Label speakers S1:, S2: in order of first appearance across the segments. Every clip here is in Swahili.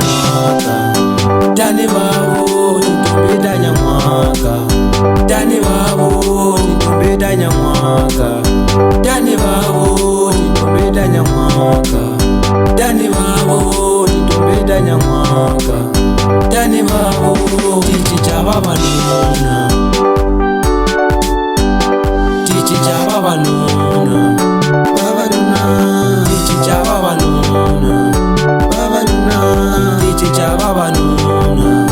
S1: mwaka. Dani babo titumbeda nyamwaka. Dani babo titumbeda nyamwaka. Dani babo titumbeda nyamwaka. Dani babo titumbeda nyamwaka. Dani babo tichi chababa nuna. Tichi chababa nuna. Baba nuna. Tichi chababa nuna. Baba nuna. Tichi chababa nuna.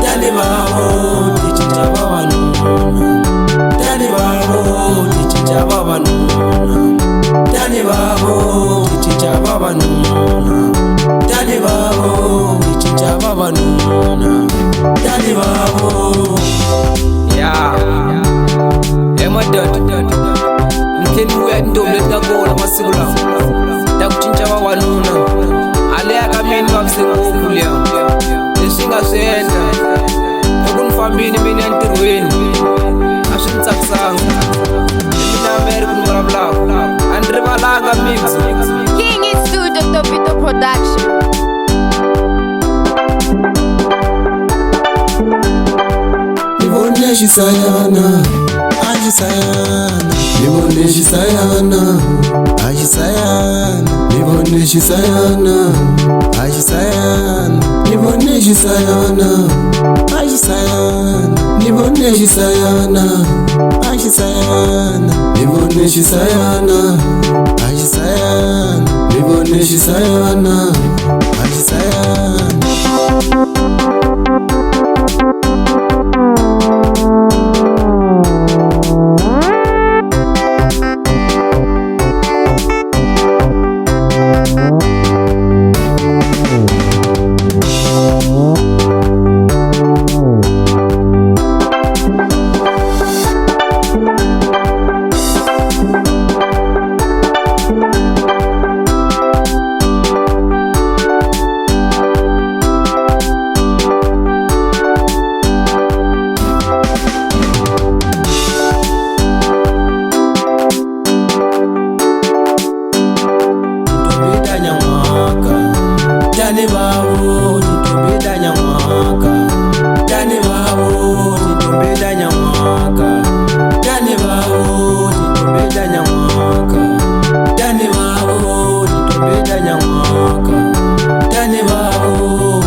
S1: Dani babo tichi chababa nuna. Dani babo tichi chababa nuna. Dani babo tichi chababa nuna. Dani babo tichi chababa nuna. Dani babo.
S2: Yeah. My dad. Nkeni wendo mleta gola masigula. Takuchinja baba nuna. Ale akamini wabsengukulia. Lesinga senda. Ekunfambini mini antirweni. Ashintsaksanga. Mina meri kunbarabla. Andre Malanga mix.
S3: King is Studio Topito Production.
S1: Niboneshi sayana, aji sayana. Niboneshi sayana, aji sayana. Niboneshi sayana, aji sayana. Niboneshi sayana, aji sayana. Niboneshi sayana, aji sayana. Niboneshi sayana, aji sayana. Niboneshi sayana, aji sayana. Dani babo titumbeda nyamwaka. Dani babo titumbeda nyamwaka. Dani babo titumbeda nyamwaka. Dani babo titumbeda nyamwaka. Dani babo.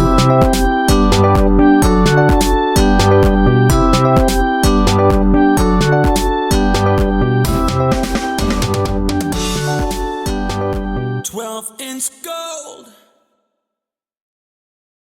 S1: 12-inch gold.